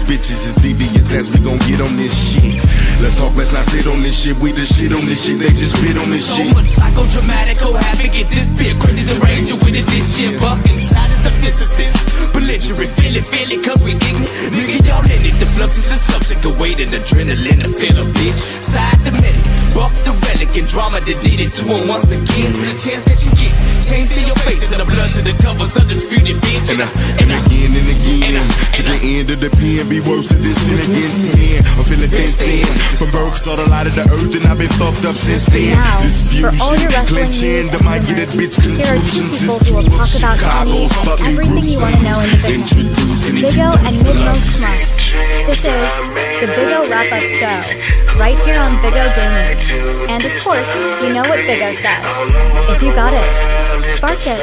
bitches is devious as we gon' get on this shit. Let's talk, let's not sit on this shit. We the shit on this shit, they just spit on this shit. So much psychodramatic, havoc at this bit. Crazy the ranger with it, this shit. Buck inside is the physicist. Belligerent, feel it, cause we ignorant. Nigga, y'all in it. The flux is the subject of weight and adrenaline. A feel a bitch. Side the medic. Buck the relic and drama deleted to him once again. Chance that you get. Change to your face and the blood to the covers. Undisputed bitch. And again. To the end of the pen, be worse than this and against me. I'm feeling fenced in. From birth, saw the light of the earth, and I've been fucked up since then. Now, this for all your wrestling clinching, news the might get that bitch here are two people who will talk about any and everything you want to know in the business. BiggOh and Mid-Mo Schmuck. This is the BiggOh Wrap-Up Show, right here on BiggOh Gaming. And of course, you know what BiggOh says. If you got it, spark it.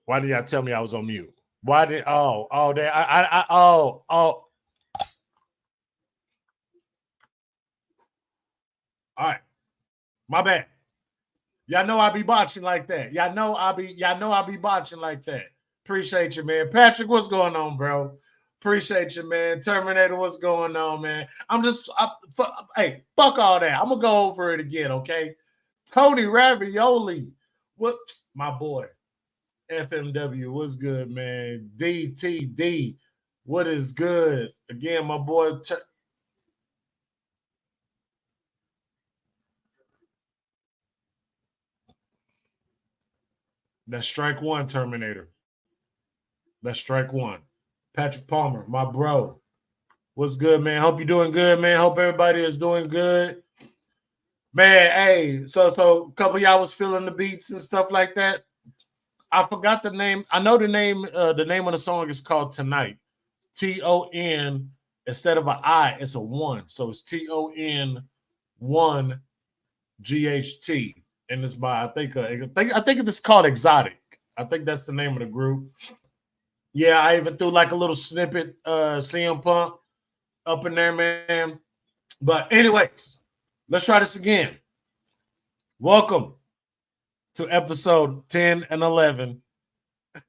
Why did y'all tell me I was on mute? Why did all right. My bad. Y'all know I be botching like that. Y'all know I be botching like that. Appreciate you, man. Patrick, what's going on, bro? Appreciate you, man. Terminator, what's going on, man? Hey, fuck all that. I'm gonna go over it again, okay? Tony Ravioli. What my boy? FMW, what's good, man? DTD, what is good? Again, my boy. That's strike one, Terminator. That's strike one. Patrick Palmer, my bro. What's good, man? Hope you're doing good, man. Hope everybody is doing good. Man, hey, so a couple of y'all was feeling the beats and stuff like that. I forgot the name. I know the name of the song is called Tonight. T-O-N, instead of an I, it's a 1. So it's T-O-N 1 G-H-T. And it's by, I think it's called Exotic. I think that's the name of the group. Yeah, I even threw like a little snippet, CM Punk up in there, man. But anyways, let's try this again. Welcome to episode 10 and 11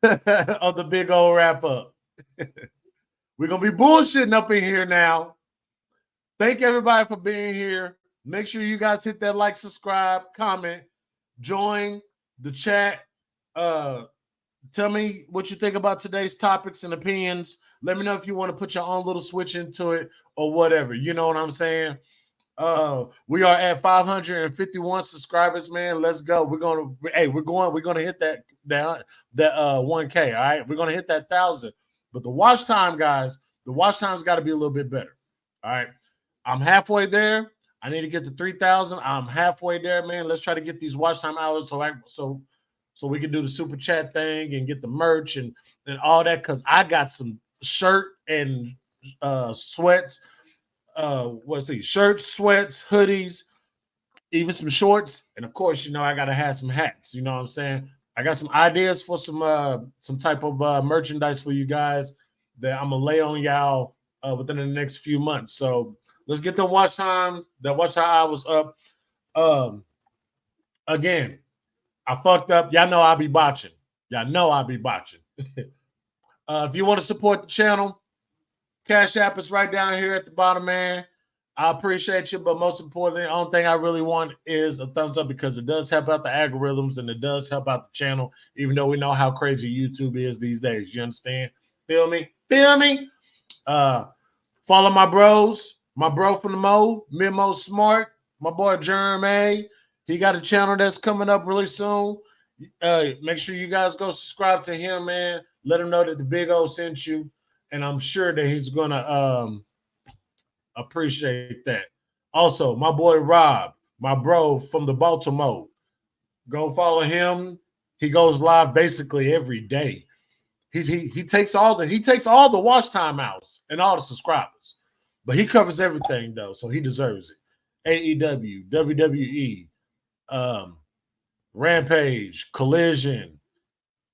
of the BiggOh Wrap-Up. We're going to be bullshitting up in here now. Thank everybody for being here. Make sure you guys hit that like, subscribe, comment, join the chat. Tell me what you think about today's topics and opinions. Let me know if you want to put your own little switch into it or whatever. You know what I'm saying? We are at 551 subscribers, man. Let's go. We're gonna hit that 1K. All right, we're gonna hit that 1,000. But the watch time, guys, the watch time's got to be a little bit better. All right, I'm halfway there. I need to get to 3,000. I'm halfway there, man. Let's try to get these watch time hours so we can do the super chat thing and get the merch and all that, because I got some shirt and sweats. Shirts, sweats, hoodies, even some shorts, and of course, I gotta have some hats. You know what I'm saying? I got some ideas for some type of merchandise for you guys that I'm gonna lay on y'all within the next few months. So let's get the watch time. That watch time I was up. Again, I fucked up. Y'all know I'll be botching. Y'all know I'll be botching. If you want to support the channel, Cash App is right down here at the bottom, man. I appreciate you, but most importantly, the only thing I really want is a thumbs up because it does help out the algorithms and it does help out the channel, even though we know how crazy YouTube is these days. You understand? Feel me? Feel me? Follow my bros. My bro from the Mo, Mimo Smart. My boy Jeremy. He got a channel that's coming up really soon. Make sure you guys go subscribe to him, man. Let him know that the Big O sent you. And I'm sure that he's going to appreciate that. Also, my boy Rob, my bro from the Baltimore. Go follow him. He goes live basically every day. He takes all the watch time outs and all the subscribers. But he covers everything though, so he deserves it. AEW, WWE, Rampage, Collision.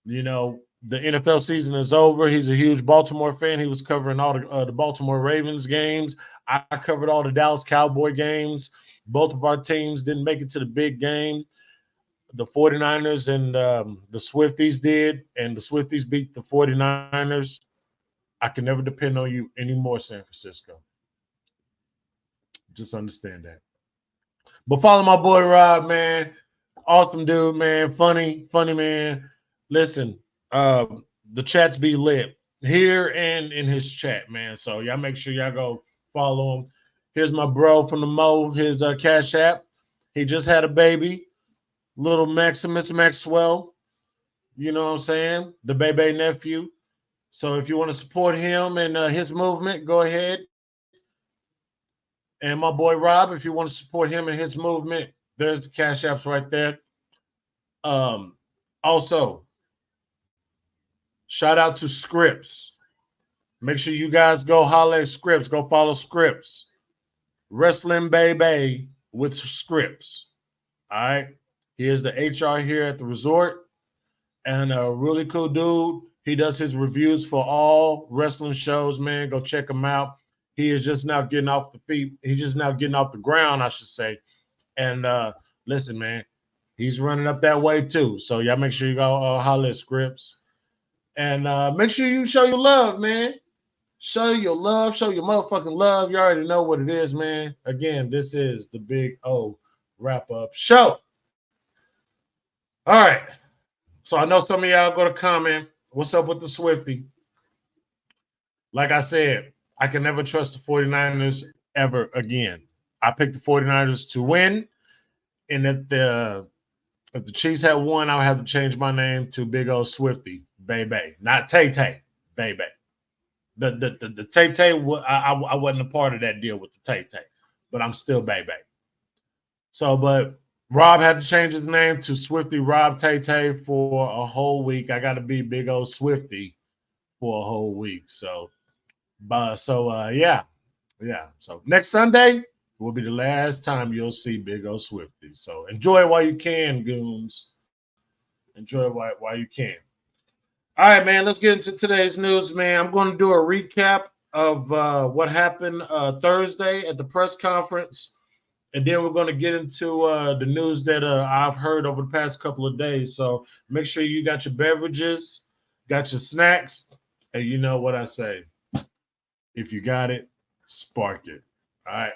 You know, the NFL season is over. He's a huge Baltimore fan. He was covering all the Baltimore Ravens games. I covered all the Dallas Cowboy games. Both of our teams didn't make it to the big game. The 49ers and the Swifties did, and the Swifties beat the 49ers. I can never depend on you anymore, San Francisco. Just understand that. But follow my boy Rob, man. Awesome dude, man. Funny man. Listen, the chats be lit here and in his chat, man. So y'all make sure y'all go follow him. Here's my bro from the Mo, his Cash App. He just had a baby, little Maximus Maxwell. You know what I'm saying? The baby nephew. So if you want to support him and his movement, go ahead. And my boy Rob, if you want to support him and his movement, there's the Cash Apps right there. Also, shout out to Scripps. Make sure you guys go holler at Scripps. Go follow Scripps. Wrestling Baby with Scripps. All right. He is the HR here at the resort. And a really cool dude. He does his reviews for all wrestling shows, man. Go check him out. He is just now getting off the feet. He's just now getting off the ground, I should say. And listen, man, he's running up that way too. So y'all make sure you go holler at Scripps. And make sure you show your love, man. Show your love. Show your motherfucking love. You already know what it is, man. Again, this is the Big O wrap-up show. All right. So I know some of y'all going to comment, what's up with the Swiftie? Like I said, I can never trust the 49ers ever again. I picked the 49ers to win. And if the Chiefs had won, I would have to change my name to Big O Swiftie, baby. Not Tay-Tay, baby. The Tay-Tay, I wasn't a part of that deal with the Tay-Tay, but I'm still baby. So, but Rob had to change his name to Swiftie Rob Tay-Tay for a whole week. I got to be Big O Swiftie for a whole week. So, yeah. So next Sunday will be the last time you'll see Big O Swiftie. So enjoy it while you can, goons. Enjoy it while you can. All right, man, let's get into today's news, man. I'm going to do a recap of what happened Thursday at the press conference. And then we're going to get into the news that I've heard over the past couple of days. So make sure you got your beverages, got your snacks, and you know what I say. If you got it, spark it. All right.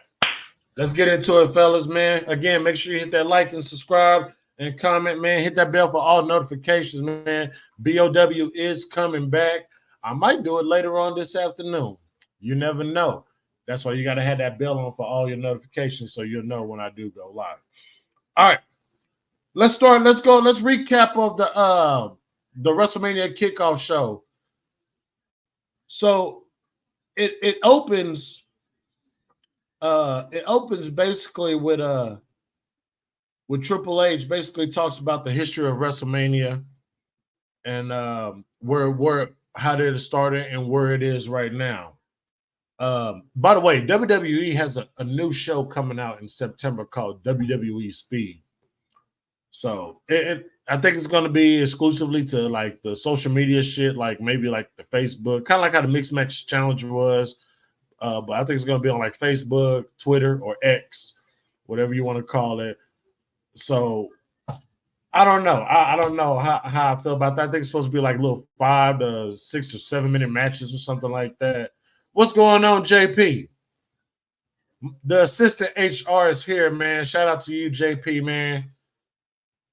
Let's get into it, fellas, man. Again, make sure you hit that like and subscribe and comment, man. Hit that bell for all notifications, man. BOW is coming back. I might do it later on this afternoon. You never know. That's why you got to have that bell on for all your notifications so you'll know when I do go live. All right. Let's start. Let's go. Let's recap of the WrestleMania kickoff show. So it opens basically with Triple H. Basically talks about the history of WrestleMania and how did it started and where it is right now. By the way, WWE has a new show coming out in September called WWE Speed. So I think it's going to be exclusively to like the social media shit, like maybe like the Facebook, kind of like how the Mixed Match Challenge was. But I think it's going to be on like Facebook, Twitter, or X, whatever you want to call it. So I don't know. I don't know how I feel about that. I think it's supposed to be like little 5 to 6 or 7 minute matches or something like that. What's going on, JP? The assistant HR is here, man. Shout out to you, JP, man.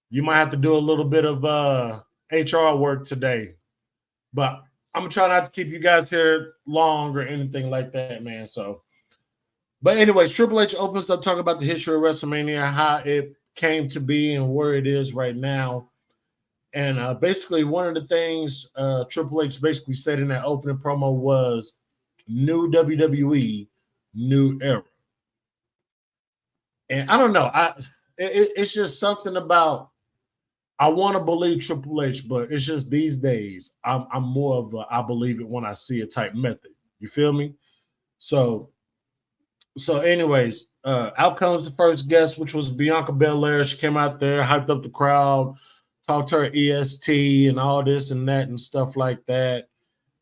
You might have to do a little bit of HR work today, but I'm gonna try not to keep you guys here long or anything like that, man. So, but anyways, Triple H opens up talking about the history of WrestleMania, how it came to be and where it is right now. And basically, one of the things Triple H basically said in that opening promo was new WWE, new era. And I don't know. It's just something about I want to believe Triple H, but it's just these days I'm more of a I believe it when I see it type method. You feel me? So anyways, out comes the first guest, which was Bianca Belair. She came out there, hyped up the crowd, talked to her EST and all this and that and stuff like that.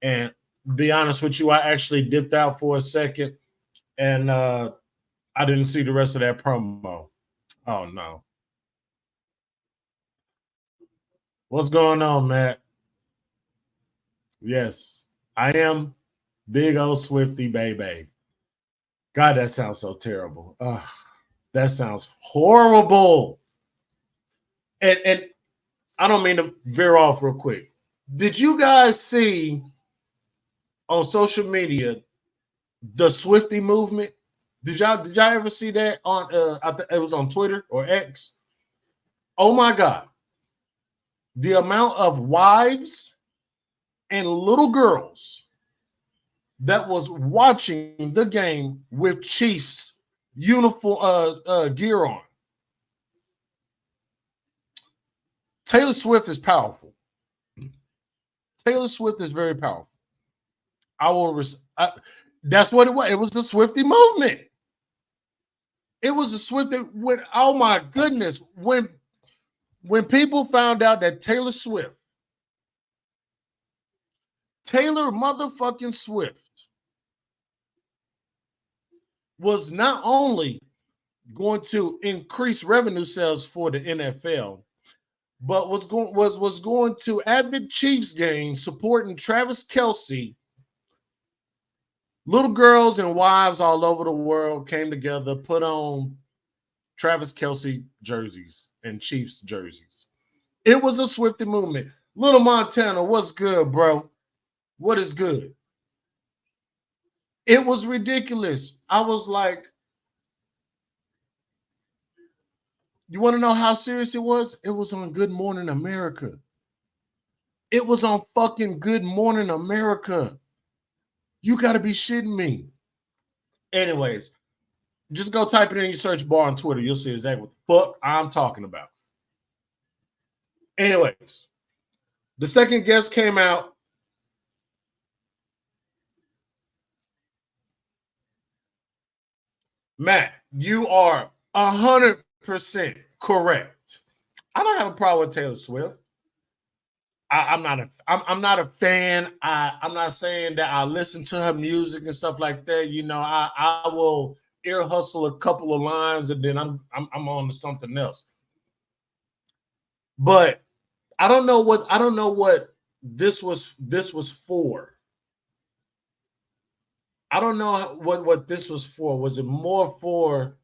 And be honest with you, I actually dipped out for a second and I didn't see the rest of that promo. Oh no. What's going on, Matt? Yes, I am Big O Swifty baby. God, that sounds so terrible. That sounds horrible. And I don't mean to veer off real quick. Did you guys see on social media the Swifty movement? Did y'all ever see that on it was on Twitter or X? Oh my God. The amount of wives and little girls that was watching the game with Chiefs uniform gear on. Taylor Swift is powerful. Taylor Swift is very powerful. That's what it was. It was the Swifty movement. It was the Swifty. Oh my goodness. When people found out that Taylor motherfucking Swift was not only going to increase revenue sales for the NFL, but was going to at the Chiefs game supporting Travis Kelce. Little girls and wives all over the world came together, put on Travis Kelce jerseys and Chiefs jerseys. It was a Swifty movement. Little Montana, what's good, bro? What is good? It was ridiculous. I was like, you want to know how serious it was? It was on Good Morning America. It was on fucking Good Morning America. You got to be shitting me. Anyways, just go type it in your search bar on Twitter. You'll see exactly what the fuck I'm talking about. Anyways, the second guest came out. Matt, you are 100% correct. I don't have a problem with Taylor Swift. I'm not a fan. I'm not saying that I listen to her music and stuff like that. You know, I will ear hustle a couple of lines and then I'm on to something else. But I don't know what this was for. I don't know what this was for. Was it more for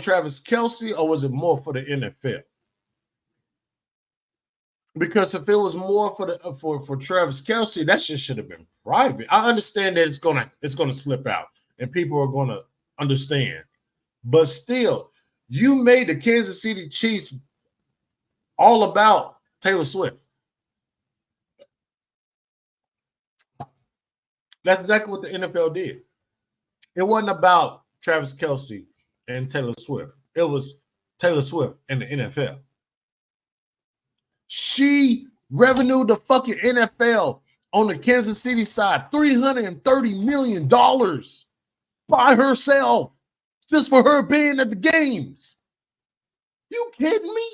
Travis Kelce or was it more for the NFL? Because if it was more for Travis Kelce, that shit should have been private. I understand that it's gonna slip out and people are gonna understand, but still, you made the Kansas City Chiefs all about Taylor Swift. That's exactly what the NFL did. It wasn't about Travis Kelce and Taylor Swift. It was Taylor Swift and the NFL. She revenued the fucking NFL on the Kansas City side $330 million by herself just for her being at the games. You kidding me?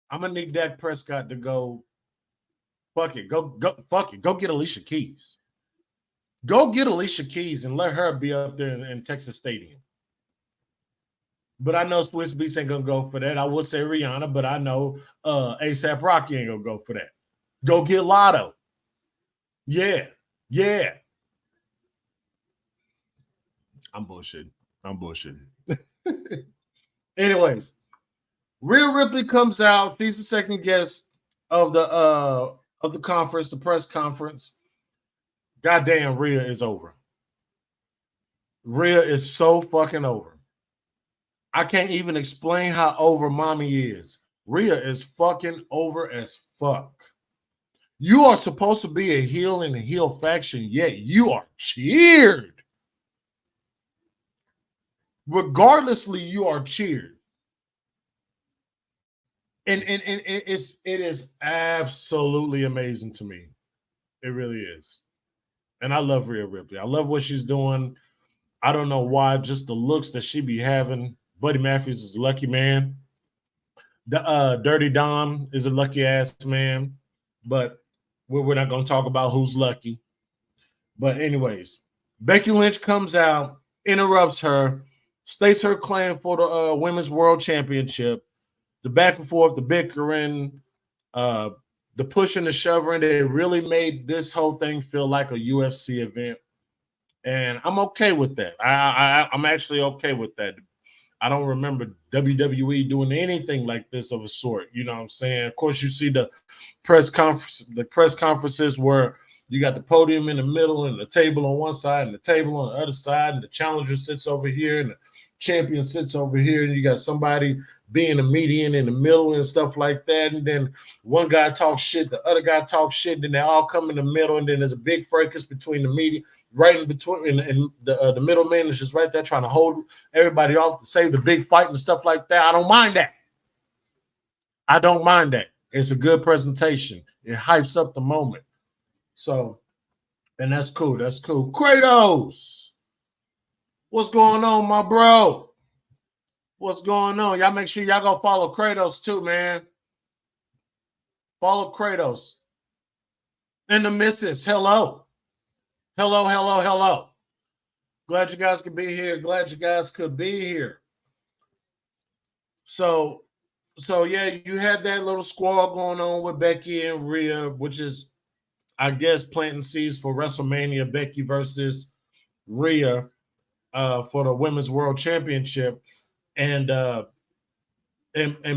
I'm gonna need Dak Prescott to go. Fuck it, go get Alicia Keys. Go get Alicia Keys and let her be up there in Texas Stadium. But I know Swiss Beats ain't gonna go for that. I would say Rihanna, but I know ASAP Rocky ain't gonna go for that. Go get Lotto. Yeah. I'm bullshitting. Anyways, Rhea Ripley comes out. She's the second guest of the conference, the press conference. Goddamn, Rhea is over. Rhea is so fucking over. I can't even explain how over mommy is. Rhea is fucking over as fuck. You are supposed to be a heel in the heel faction, yet you are cheered. Regardlessly, you are cheered. And it is absolutely amazing to me. It really is. And I love Rhea Ripley. I love what she's doing. I don't know why, just the looks that she be having. Buddy Matthews is a lucky man. The Dirty Dom is a lucky ass man. But we're not going to talk about who's lucky. But anyways, Becky Lynch comes out, interrupts her, states her claim for the Women's World Championship. The back and forth, the bickering, the pushing, the shoving, they really made this whole thing feel like a UFC event. And I'm okay with that. I'm actually okay with that. I don't remember WWE doing anything like this of a sort. You know what I'm saying? Of course, you see the press conferences where you got the podium in the middle and the table on one side and the table on the other side, and the challenger sits over here and the champion sits over here, and you got somebody being a median in the middle and stuff like that. And then one guy talks shit, the other guy talks shit, then they all come in the middle, and then there's a big fracas between the median, right in between, and the middleman is just right there trying to hold everybody off to save the big fight and stuff like that. I don't mind that. It's a good presentation. It hypes up the moment. So, and that's cool. Kratos, what's going on, my bro? What's going on? Y'all make sure y'all go follow Kratos too, man. Follow Kratos. And the missus, hello. Hello. Glad you guys could be here. So yeah, you had that little squall going on with Becky and Rhea, which is, I guess, planting seeds for WrestleMania. Becky versus Rhea for the Women's World Championship. And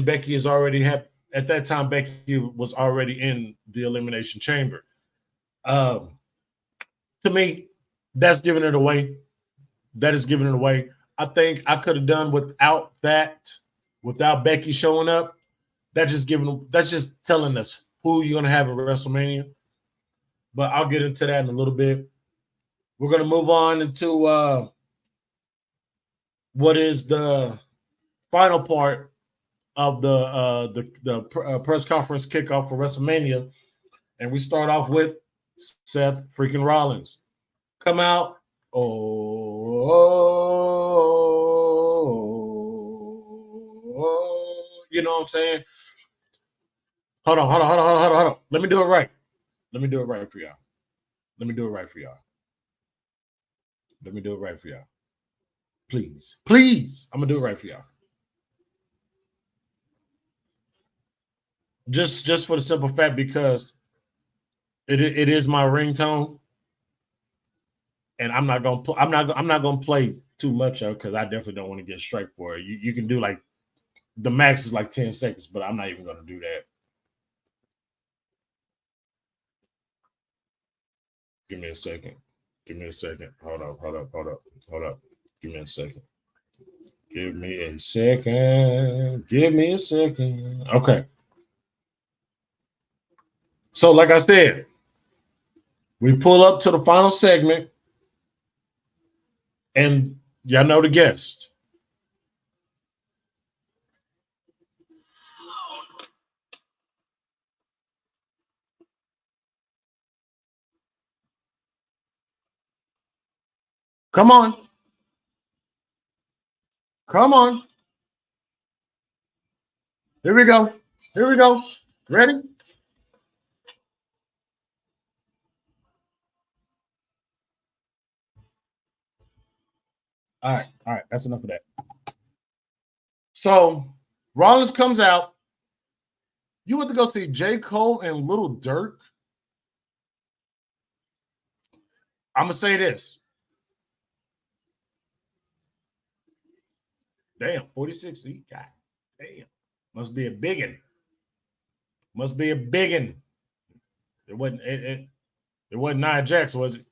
Becky is already at that time. Becky was already in the Elimination Chamber. To me, that's giving it away. That is giving it away. I think I could have done without Becky showing up. That's just telling us who you're gonna have at WrestleMania. But I'll get into that in a little bit. We're gonna move on into what is the final part of the press conference kickoff for WrestleMania, and we start off with Seth freaking Rollins. Come out. You know what I'm saying? Hold on. Let me do it right. Let me do it right for y'all. Please. I'm gonna do it right for y'all. Just for the simple fact, because it is my ringtone, and I'm not gonna play too much of it because I definitely don't want to get strike for it. You can do like the max is like 10 seconds, but I'm not even gonna do that. Give me a second. Hold up. Give me a second. Okay. So, like I said, we pull up to the final segment, and y'all know the guest. Come on. Here we go. Ready? All right. That's enough of that. So Rollins comes out. You went to go see J. Cole and Little Durk. I'm gonna say this. Damn, 46. God damn. Must be a biggin. Must be a biggin. It wasn't it wasn't Nia Jax, was it?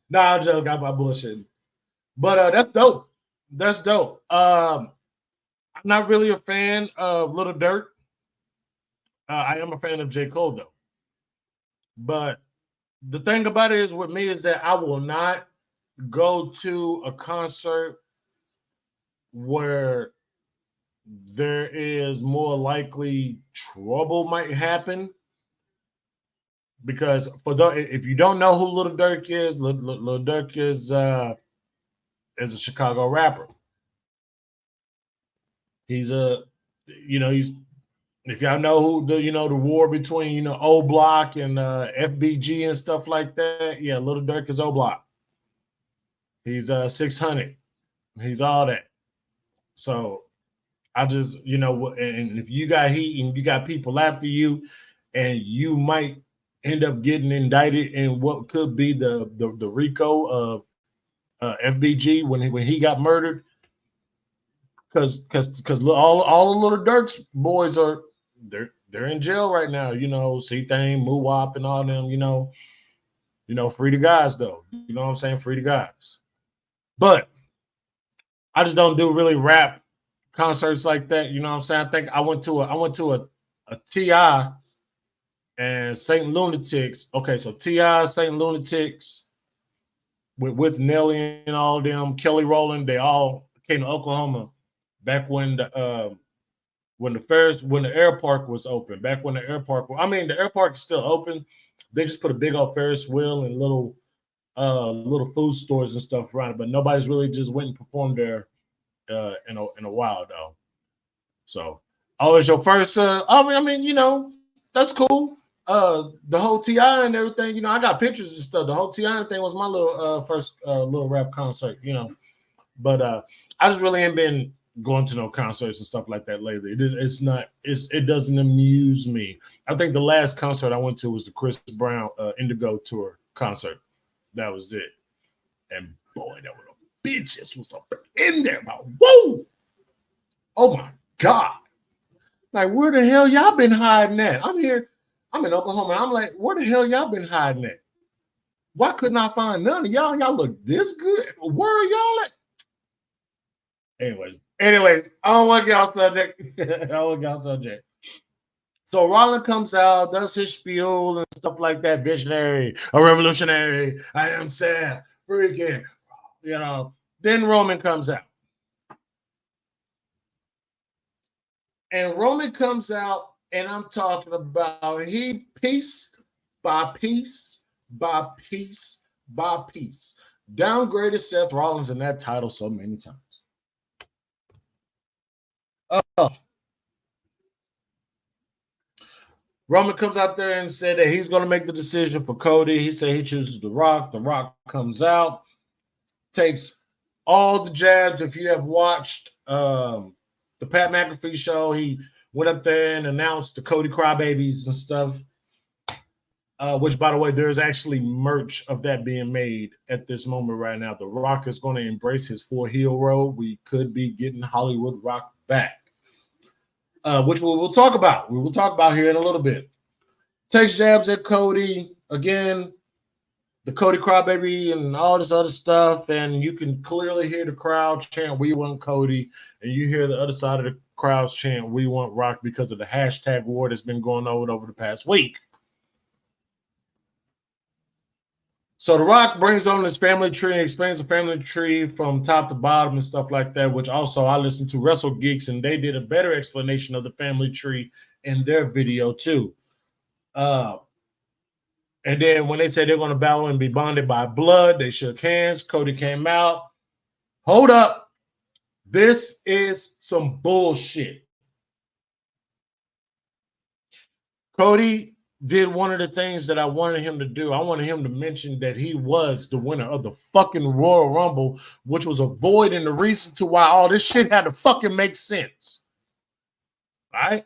Nah, I'm joking. I'm bullshitting. But that's dope. That's dope. I'm not really a fan of Little Durk. I am a fan of J. Cole though. But the thing about it is with me is that I will not go to a concert where there is more likely trouble might happen. Because if you don't know who Little Durk is, Little Durk is a Chicago rapper. He's he's if y'all know who the war between O Block and FBG and stuff like that. Yeah, Little Durk is O Block. He's 600. He's all that. So I just and if you got heat and you got people after you, and you might end up getting indicted in what could be the RICO of FBG when he got murdered, because all the Little Durk's boys are they're in jail right now. C-Thang, Moo-Wop, and all them. Free the guys though. You know what I'm saying? Free the guys. But I just don't do really rap concerts like that. You know what I'm saying? I think I went to a T.I. and Saint Lunatics. Okay, so T.I., Saint Lunatics with Nelly and all them, Kelly Rowland, they all came to Oklahoma back when the air park was open. Back when the air park, the air park is still open. They just put a big old Ferris wheel and little food stores and stuff around it, but nobody's really just went and performed there in a while though. So, it's your first. That's cool. The whole T.I. and everything, I got pictures and stuff. The whole T.I. thing was my little first little rap concert, But I just really ain't been going to no concerts and stuff like that lately. It doesn't amuse me. I think the last concert I went to was the Chris Brown Indigo Tour concert. That was it. And boy, there were the bitches was up in there. Whoa! Oh my God. Like, where the hell y'all been hiding at? I'm here. I'm in Oklahoma. And I'm like, where the hell y'all been hiding at? Why couldn't I find none of y'all? Y'all look this good. Where are y'all at? Anyways, I don't want to get off subject. So Rollins comes out, does his spiel and stuff like that. Visionary, a revolutionary. I am sad, freaking, Then Roman comes out. And Roman comes out, and I'm talking about he piece by piece by piece by piece downgraded Seth Rollins in that title so many times. Roman comes out there and said that he's going to make the decision for Cody. He said he chooses The Rock. The Rock comes out, takes all the jabs. If you have watched the Pat McAfee show, he went up there and announced the Cody Crybabies and stuff, which, by the way, there's actually merch of that being made at this moment right now. The Rock is going to embrace his full heel road. We could be getting Hollywood Rock back. Which we'll talk about. We will talk about here in a little bit. Takes jabs at Cody. Again, the Cody Crybaby and all this other stuff. And you can clearly hear the crowd chant, "We want Cody." And you hear the other side of the crowds chant, "We want Rock," because of the hashtag war that's been going on over the past week. So The Rock brings on his family tree and explains the family tree from top to bottom and stuff like that, which also I listened to Wrestle Geeks, and they did a better explanation of the family tree in their video too. And then when they said they're going to battle and be bonded by blood, they shook hands. Cody came out. Hold up. This is some bullshit. Cody did one of the things that I wanted him to do. I wanted him to mention that he was the winner of the fucking Royal Rumble, which was a void and the reason to why all this shit had to fucking make sense. All right?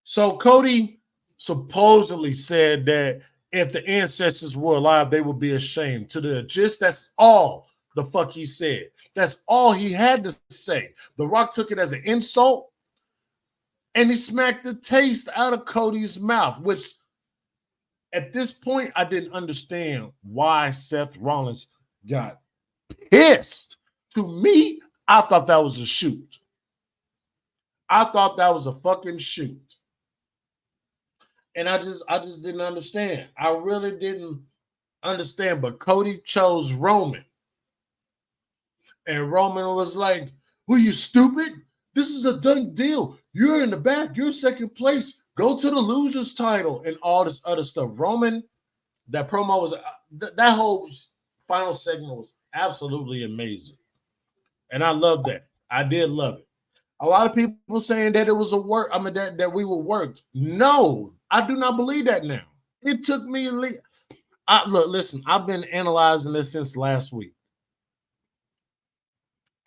So Cody supposedly said that if the ancestors were alive, they would be ashamed. To the gist, that's all the fuck he said. That's all he had to say. The Rock took it as an insult, and he smacked the taste out of Cody's mouth, which at this point, I didn't understand why Seth Rollins got pissed. To me, I thought that was a shoot. I thought that was a fucking shoot. And I just didn't understand. I really didn't understand. But Cody chose Roman. And Roman was like, "Were you stupid? This is a done deal. You're in the back. You're second place. Go to the loser's title," and all this other stuff. Roman, that promo was, that whole final segment was absolutely amazing. And I love that. I did love it. A lot of people saying that it was a work. I mean, that we were worked. No, I do not believe that now. It took me. Look, listen, I've been analyzing this since last week.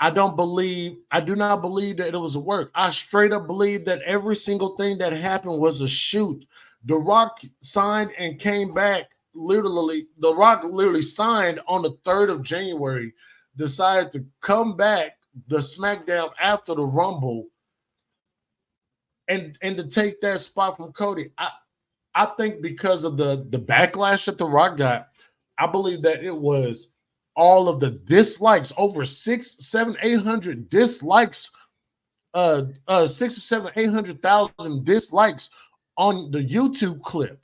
I do not believe that it was a work. I straight up believe that every single thing that happened was a shoot. The Rock signed and came back. Literally, The Rock literally signed on the 3rd of January, decided to come back the SmackDown after the Rumble and to take that spot from Cody. I think because of the backlash that The Rock got, I believe that it was all of the dislikes, over 800 dislikes, 800,000 dislikes on the YouTube clip.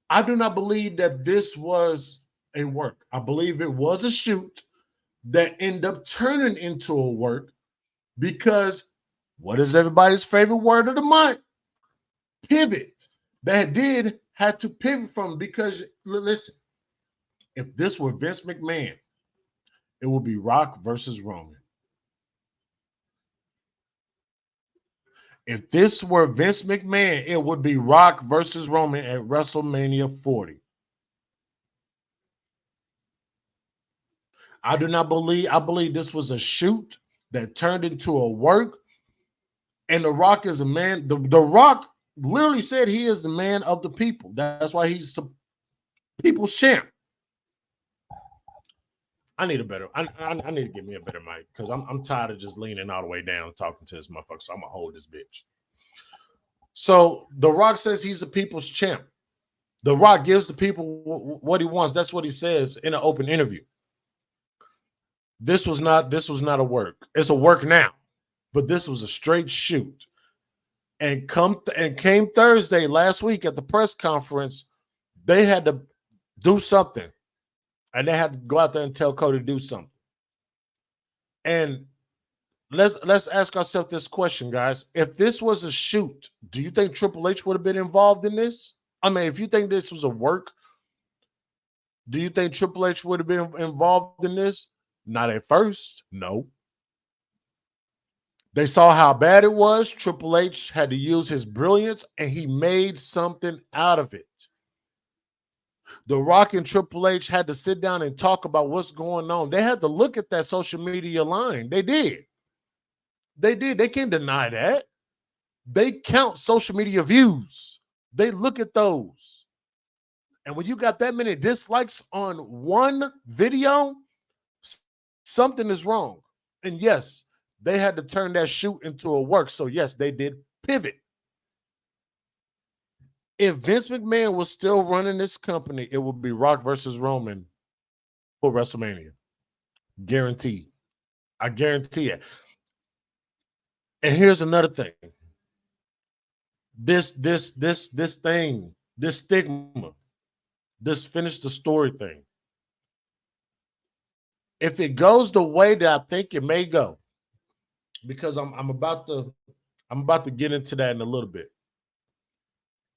I do not believe that this was a work. I believe it was a shoot that ended up turning into a work because what is everybody's favorite word of the month? Pivot. That had to pivot from, because listen, if this were Vince McMahon, it would be Rock versus Roman. If this were Vince McMahon, it would be Rock versus Roman at WrestleMania 40. I believe this was a shoot that turned into a work. And The Rock is a man. The Rock literally said he is the man of the people. That's why he's the people's champ. I need I need to get me a better mic because I'm tired of just leaning all the way down talking to this motherfucker. So I'm gonna hold this bitch. So The Rock says he's the people's champ. The Rock gives the people what he wants. That's what he says in an open interview. This was not a work. It's a work now, but this was a straight shoot. And came Thursday last week at the press conference, they had to do something. And they had to go out there and tell Cody to do something. And let's ask ourselves this question, guys. If this was a shoot, do you think Triple H would have been involved in this? I mean, if you think this was a work, do you think Triple H would have been involved in this? Not at first, no. They saw how bad it was. Triple H had to use his brilliance, and he made something out of it. The Rock and Triple H had to sit down and talk about what's going on. They had to look at that social media line. They did. They can't deny that. They count social media views. They look at those. And when you got that many dislikes on one video, something is wrong. And yes, they had to turn that shoot into a work. So yes, they did pivot. If Vince McMahon was still running this company, it would be Rock versus Roman for WrestleMania. Guaranteed. I guarantee it. And here's another thing. This thing, this stigma, this finish the story thing. If it goes the way that I think it may go, because I'm about to get into that in a little bit.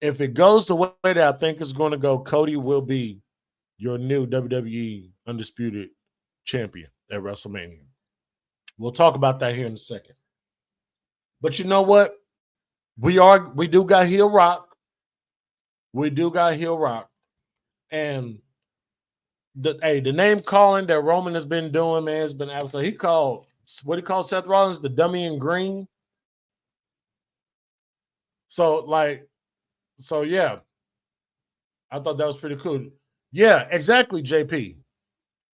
If it goes the way that I think it's going to go, Cody will be your new WWE Undisputed Champion at WrestleMania. We'll talk about that here in a second. But you know what? We do got heel rock. We do got heel rock. And the name calling that Roman has been doing, man, has been absolutely. He called Seth Rollins the dummy in green. So yeah, I thought that was pretty cool. Yeah, exactly, JP.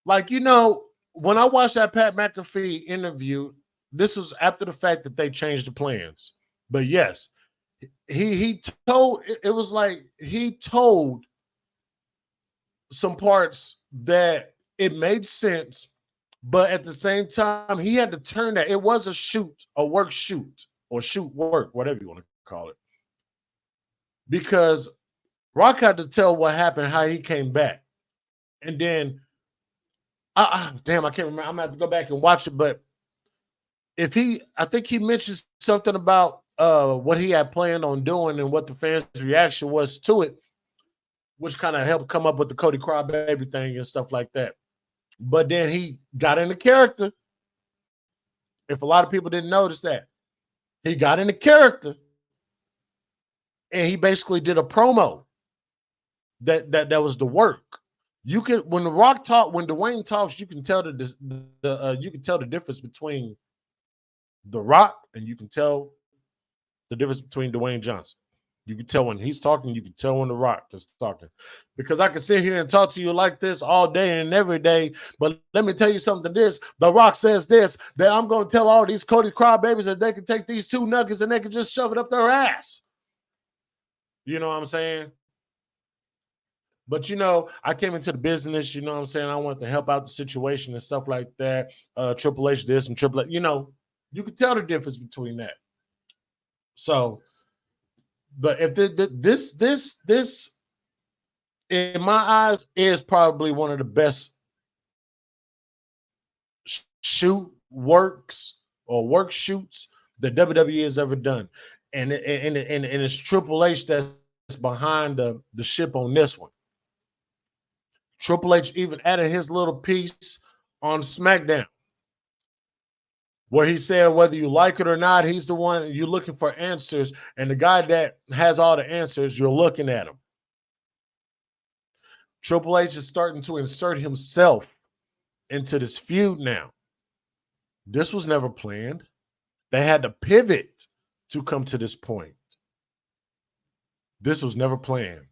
Like, when I watched that Pat McAfee interview, this was after the fact that they changed the plans. But yes, he told, it was like he told some parts that it made sense, but at the same time, he had to turn that. It was a work shoot, or shoot work, whatever you want to call it. Because Rock had to tell what happened, how he came back. And then, damn, I can't remember. I'm going to have to go back and watch it. But I think he mentioned something about what he had planned on doing and what the fans' reaction was to it, which kind of helped come up with the Cody Crybaby thing and stuff like that. But then he got into character. If a lot of people didn't notice that, he got into character, and he basically did a promo that was the work. You can, when The Rock talk, when Dwayne talks, you can tell you can tell the difference between The Rock, and you can tell the difference between Dwayne Johnson. You can tell when he's talking, you can tell when The Rock is talking. Because I can sit here and talk to you like this all day and every day, but let me tell you something. The Rock says this, that I'm going to tell all these Cody Crybabies that they can take these two nuggets and they can just shove it up their ass. You know what I'm saying? But, I came into the business, you know what I'm saying? I wanted to help out the situation and stuff like that. Triple H this and Triple H, you can tell the difference between that. So, but if this, in my eyes, is probably one of the best shoot works or work shoots that WWE has ever done. And it's Triple H that's behind the ship on this one. Triple H even added his little piece on SmackDown, where he said whether you like it or not, he's the one you're looking for answers, and the guy that has all the answers, you're looking at him. Triple H is starting to insert himself into this feud now. This was never planned. They had to pivot to come to this point. This was never planned.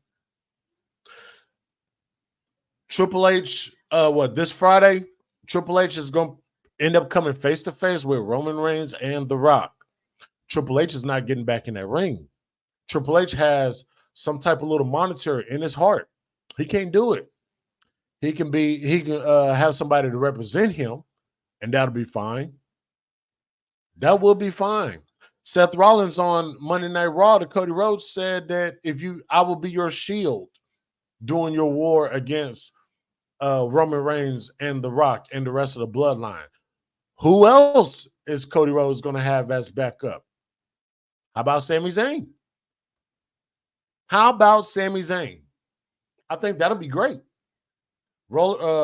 Triple H, this Friday, Triple H is going to end up coming face-to-face with Roman Reigns and The Rock. Triple H is not getting back in that ring. Triple H has some type of little monitor in his heart. He can't do it. He can have somebody to represent him, and that'll be fine. That will be fine. Seth Rollins on Monday Night Raw to Cody Rhodes said that I will be your shield during your war against Roman Reigns and The Rock and the rest of the bloodline. Who else is Cody Rhodes going to have as backup? How about Sami Zayn? I think that'll be great.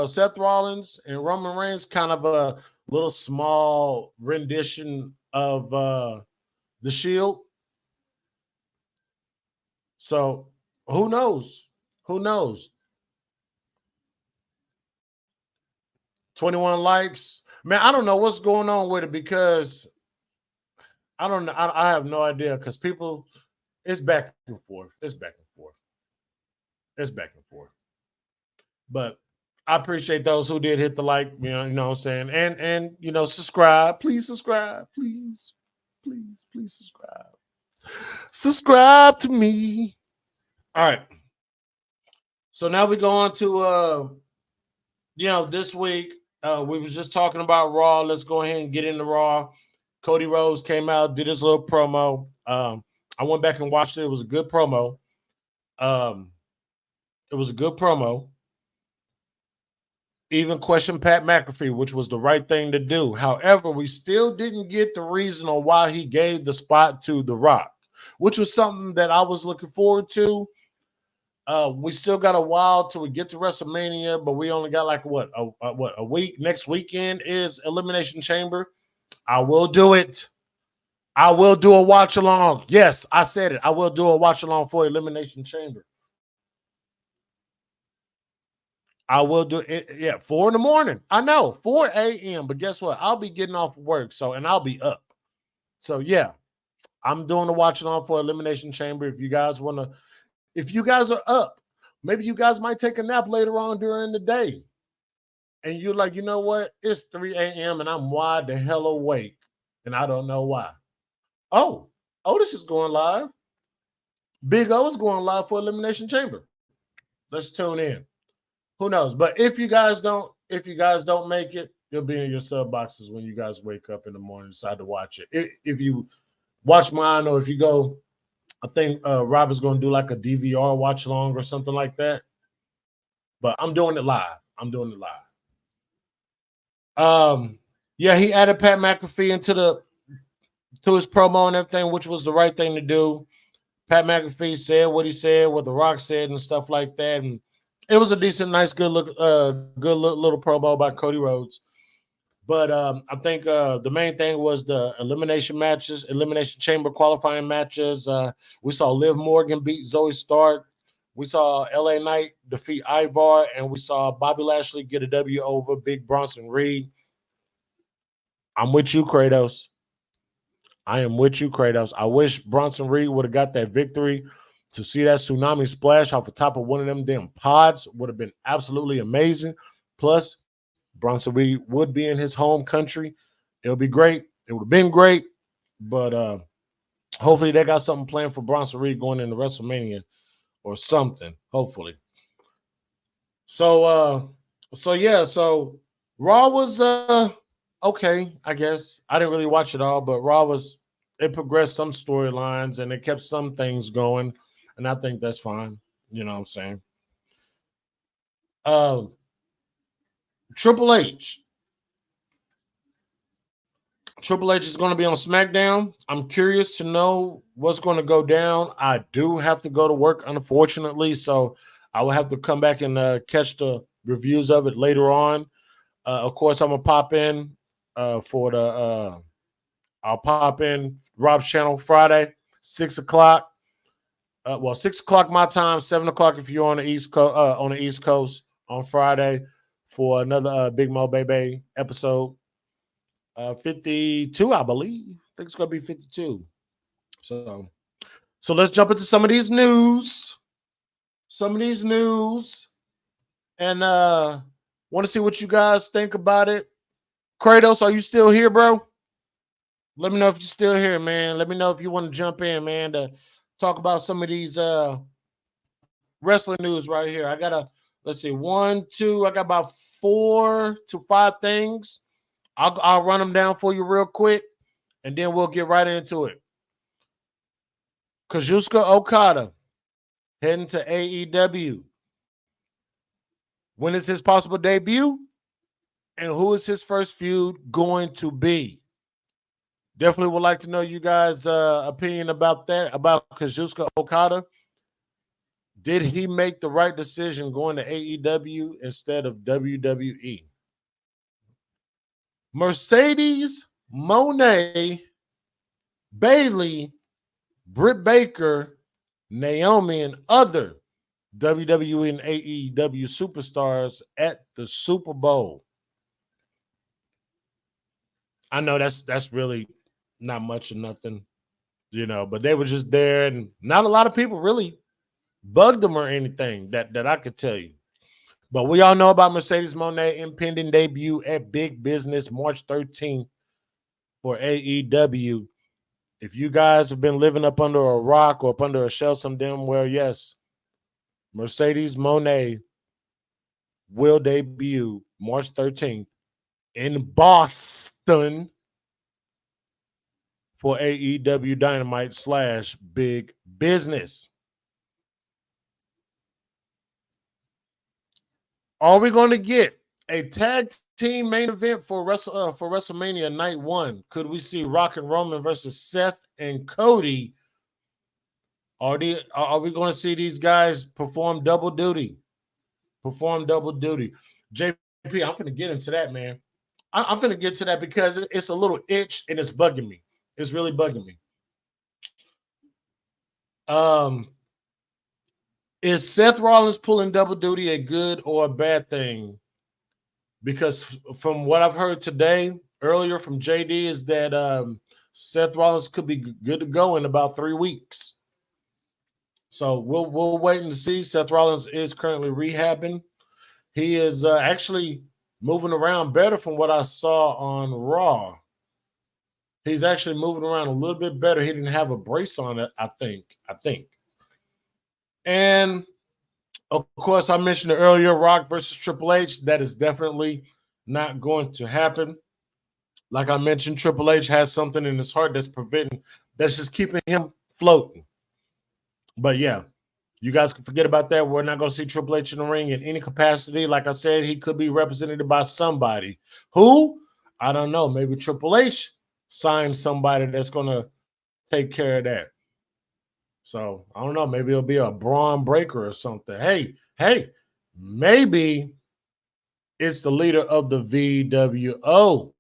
Seth Rollins and Roman Reigns, kind of a little small rendition of the Shield. So who knows? 21 likes. Man, I don't know what's going on with it, because I don't know. I have no idea, because people, it's back and forth. But I appreciate those who did hit the like, you know what I'm saying? And subscribe. Please subscribe. Please subscribe. Subscribe to me. All right. So now we go on to this week. We was just talking about Raw. Let's go ahead and get into Raw. Cody Rhodes came out, did his little promo. I went back and watched it. It was a good promo. Even questioned Pat McAfee, which was the right thing to do. However, we still didn't get the reason on why he gave the spot to The Rock, which was something that I was looking forward to. We still got a while till we get to WrestleMania, but we only got like a week. Next weekend is Elimination Chamber. I will do it. I will do a watch along. Yes, I said it. I will do a watch along for Elimination Chamber. I will do it. Yeah, 4 in the morning. I know 4 a.m. But guess what? I'll be getting off work. And I'll be up. So yeah, I'm doing the watch along for Elimination Chamber. If you guys want to, if you guys are up, maybe you guys might take a nap later on during the day. And you're like, you know what? It's 3 a.m. and I'm wide the hell awake. And I don't know why. Oh, Otis is going live. BiggOh is going live for Elimination Chamber. Let's tune in. Who knows? But if you guys don't make it, you'll be in your sub boxes when you guys wake up in the morning and decide to watch it. If you watch mine, or if you go, I think Rob is going to do like a DVR watch along or something like that. But I'm doing it live. Yeah, he added Pat McAfee into his promo and everything, which was the right thing to do. Pat McAfee said what he said, what The Rock said, and stuff like that. And it was a decent, nice, good little promo by Cody Rhodes. But I think the main thing was the Elimination Chamber qualifying matches. We saw Liv Morgan beat Zoe Stark. We saw LA Knight defeat Ivar, and we saw Bobby Lashley get a W over Big Bronson Reed. I'm with you, Kratos. I am with you, Kratos. I wish Bronson Reed would have got that victory. To see that tsunami splash off the top of one of them damn pods would have been absolutely amazing. Plus, Bronson Reed would be in his home country. It'll be great. It would have been great. But hopefully they got something planned for Bronson Reed going into WrestleMania or something. Hopefully. So Raw was okay, I guess. I didn't really watch it all, but Raw it progressed some storylines and it kept some things going. And I think that's fine. You know what I'm saying? Triple H. Triple H is going to be on SmackDown. I'm curious to know what's going to go down. I do have to go to work, unfortunately, so I will have to come back and catch the reviews of it later on. Of course, I'm going to pop in I'll pop in Rob's channel Friday, 6 o'clock. 6 o'clock my time, 7 o'clock if you're on the East Coast on Friday for another Big Mo Baby episode. 52, I believe. I think it's gonna be 52. So let's jump into some of these news. And want to see what you guys think about it. Kratos, are you still here, bro? Let me know if you're still here, man. Let me know if you want to jump in, man, to talk about some of these wrestling news right here. I got let's see, 1, 2, I got about 4 to 5 things. I'll run them down for you real quick, and then we'll get right into it. Kazuchika Okada heading to AEW. When is his possible debut? And who is his first feud going to be? Definitely would like to know you guys' opinion about that, about Kazuchika Okada. Did he make the right decision going to AEW instead of WWE? Mercedes, Moné, Bayley, Britt Baker, Naomi, and other WWE and AEW superstars at the Super Bowl. I know that's really not much of nothing, but they were just there, and not a lot of people really bugged them or anything that I could tell you. But we all know about Mercedes Moné impending debut at Big Business March 13th for AEW. If you guys have been living up under a rock or up under a shell some damn well, yes, Mercedes Moné will debut March 13th in Boston for AEW Dynamite / Big Business. Are we going to get a tag team main event for WrestleMania Night 1? Could we see Rock and Roman versus Seth and Cody? Are we going to see these guys perform double duty? JP, I'm going to get into that, man. I'm going to get to that because it's a little itch and it's bugging me. It's really bugging me. Is Seth Rollins pulling double duty a good or a bad thing? Because from what I've heard today, earlier from JD, is that Seth Rollins could be good to go in about 3 weeks. So we'll wait and see. Seth Rollins is currently rehabbing. He is actually moving around better from what I saw on Raw. He's actually moving around a little bit better. He didn't have a brace on it, I think. And of course, I mentioned earlier, Rock versus Triple H. That is definitely not going to happen. Like I mentioned, Triple H has something in his heart that's just keeping him floating. But yeah, you guys can forget about that. We're not going to see Triple H in the ring in any capacity. Like I said, he could be represented by somebody. Who? I don't know. Maybe Triple H signed somebody that's going to take care of that. So I don't know. Maybe it'll be a Braun Breaker or something. Hey, maybe it's the leader of the VWO.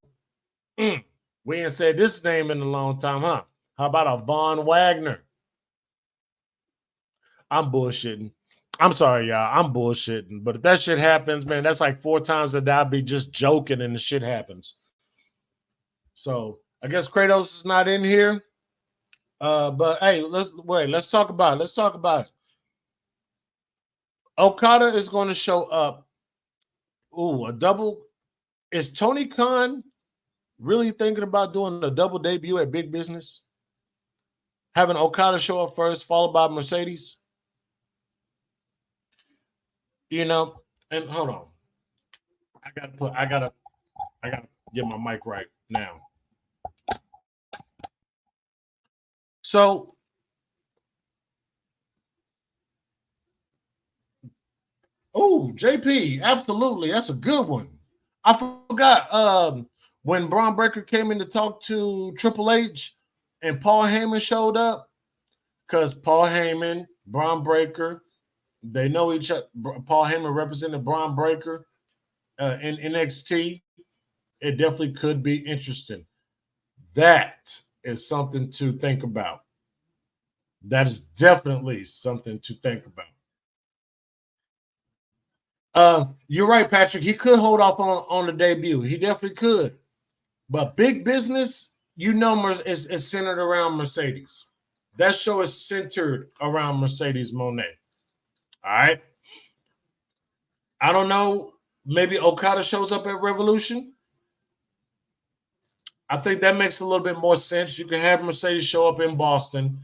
We ain't said this name in a long time, huh? How about a Von Wagner? I'm bullshitting. I'm sorry, y'all. I'm bullshitting. But if that shit happens, man, that's like 4 times that I'll be just joking and the shit happens. So I guess Kratos is not in here. But hey, let's talk about it. Okada is going to show up. Ooh, a double. Is Tony Khan really thinking about doing a double debut at Big Business? Having Okada show up first, followed by Mercedes? You know, and hold on. I gotta get my mic right now. So JP, absolutely. That's a good one. I forgot when Braun Breaker came in to talk to Triple H and Paul Heyman showed up, because Paul Heyman, Braun Breaker, they know each other. Paul Heyman represented Braun Breaker in NXT. It definitely could be interesting. That is something to think about. That is definitely something to think about. You're right, Patrick. He could hold off on the debut. He definitely could. But Big Business, is centered around Mercedes. That show is centered around Mercedes Moné. All right. I don't know. Maybe Okada shows up at Revolution. I think that makes a little bit more sense. You can have Mercedes show up in Boston,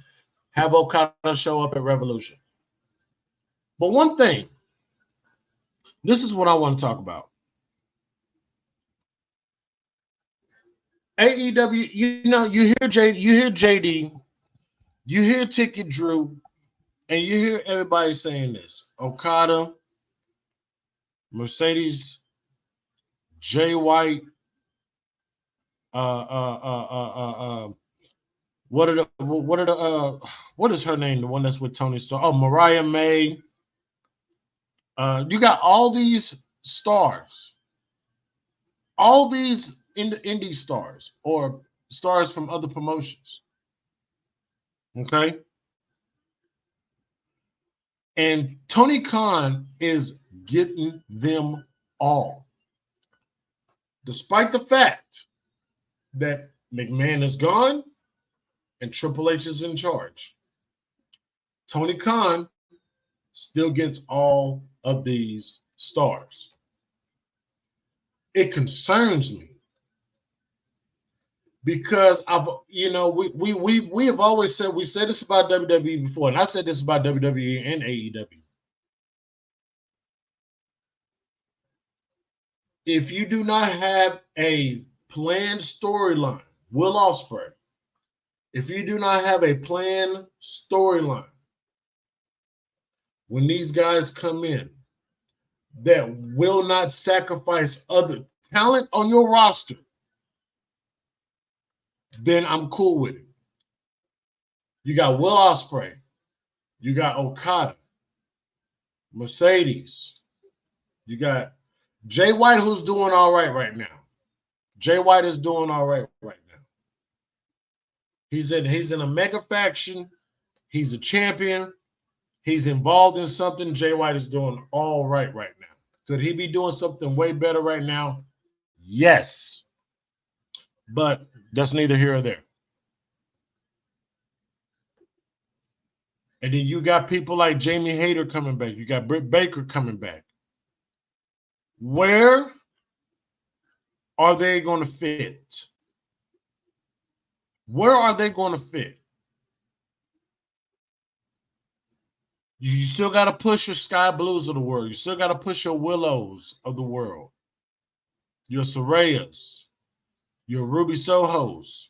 have Okada show up at Revolution. But one thing, this is what I want to talk about. AEW, you hear JD, you hear Ticket Drew, and you hear everybody saying this. Okada, Mercedes, Jay White, what is her name? The one that's with Tony Stark. Oh, Mariah May. You got all these stars, all these indie stars or stars from other promotions. Okay. And Tony Khan is getting them all. Despite the fact that McMahon is gone and Triple H is in charge, Tony Khan still gets all of these stars. It concerns me because we have always said, we said this about WWE before, and I said this about WWE and AEW. If you do not have a planned storyline, Will Ospreay, if you do not have a planned storyline when these guys come in that will not sacrifice other talent on your roster, then I'm cool with it. You got Will Ospreay, you got Okada, Mercedes, you got Jay White, who's doing all right now. Jay White is doing all right now. He's in a mega faction. He's a champion. He's involved in something. Jay White is doing all right now. Could he be doing something way better right now? Yes. But that's neither here or there. And then you got people like Jamie Hayter coming back. You got Britt Baker coming back. Where are they going to fit? Where are they going to fit? You still got to push your Sky Blues of the world. You still got to push your Willows of the world. Your Sorayas. Your Ruby Sohos.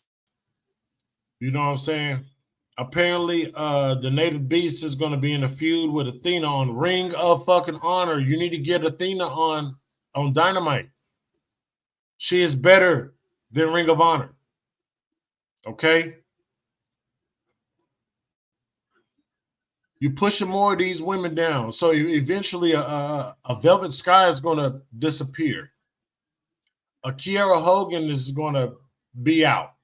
You know what I'm saying? Apparently, the Native Beast is going to be in a feud with Athena on Ring of fucking Honor. You need to get Athena on Dynamite. She is better than Ring of Honor. Okay? You're pushing more of these women down. So eventually a Velvet Sky is going to disappear. A Kiera Hogan is going to be out.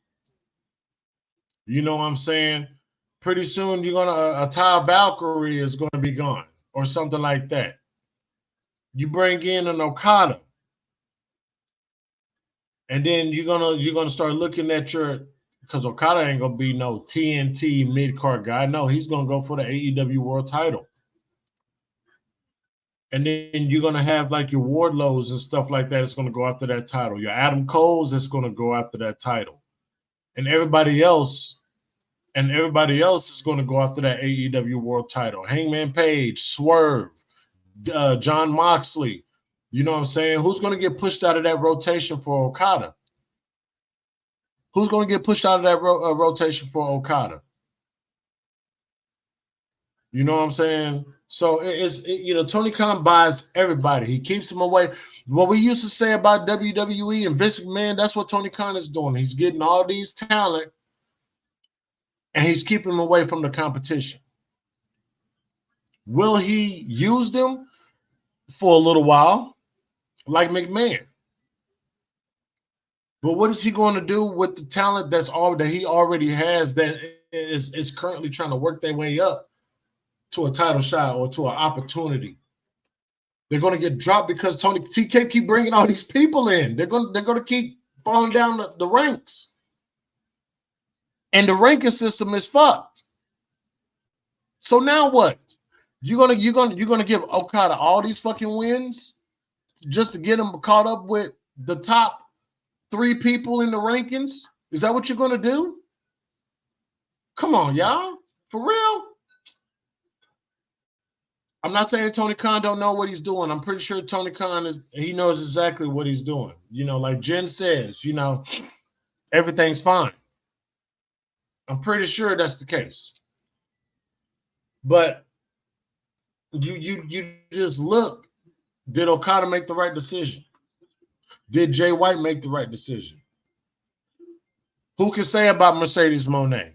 You know what I'm saying? Pretty soon you're going to, a Ty Valkyrie is going to be gone or something like that. You bring in an Okada. And then you're gonna start looking at because Okada ain't gonna be no TNT mid-card guy. No, he's gonna go for the AEW World Title. And then you're gonna have like your Wardlows and stuff like that. It's gonna go after that title. Your Adam Cole's is gonna go after that title, and everybody else is gonna go after that AEW World Title. Hangman Page, Swerve, John Moxley. You know what I'm saying? Who's going to get pushed out of that rotation for Okada? Who's going to get pushed out of that rotation for Okada? You know what I'm saying? So Tony Khan buys everybody. He keeps them away. What we used to say about WWE and Vince McMahon, that's what Tony Khan is doing. He's getting all these talent and he's keeping them away from the competition. Will he use them for a little while? Like McMahon. But what is he going to do with the talent that he already has that is currently trying to work their way up to a title shot or to an opportunity? They're going to get dropped because TK keep bringing all these people in. They're going to keep falling down the ranks. And the ranking system is fucked. So now what? You're gonna give Okada all these fucking wins just to get him caught up with the top 3 people in the rankings? Is that what you're going to do? Come on, y'all. For real? I'm not saying Tony Khan don't know what he's doing. I'm pretty sure Tony Khan he knows exactly what he's doing. You know, like Jen says, everything's fine. I'm pretty sure that's the case. But you just look. Did Okada make the right decision? Did Jay White make the right decision? Who can say about Mercedes Moné?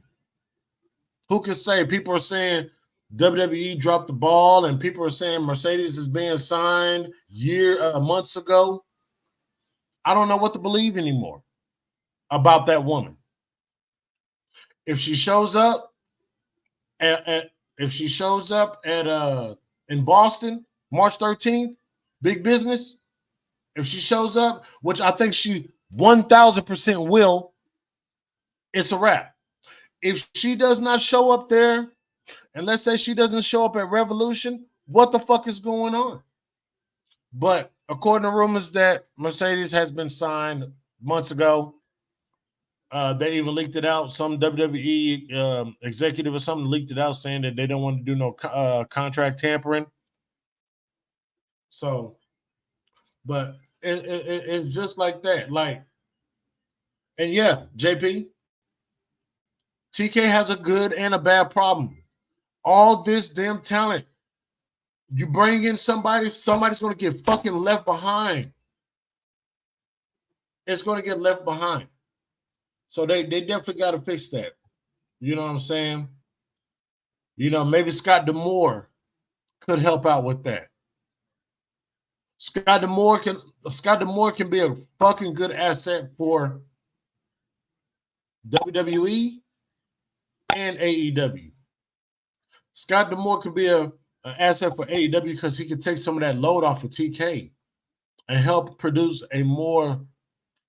Who can say? People are saying WWE dropped the ball, and people are saying Mercedes is being signed months ago. I don't know what to believe anymore about that woman. If she shows up in Boston, March 13th, big business. If she shows up, which I think she 1,000% will, it's a wrap. If she does not show up there, and let's say she doesn't show up at Revolution, what the fuck is going on? But according to rumors that Mercedes has been signed months ago, they even leaked it out. Some WWE executive or something leaked it out saying that they don't want to do no contract tampering. So, but it's just like that. Like, and yeah, JP, TK has a good and a bad problem. All this damn talent, you bring in somebody's going to get fucking left behind. It's going to get left behind. So they definitely got to fix that. You know what I'm saying? Maybe Scott D'Amore could help out with that. Scott D'Amore can be a fucking good asset for WWE and AEW. Scott D'Amore could be an asset for AEW because he could take some of that load off of TK and help produce a more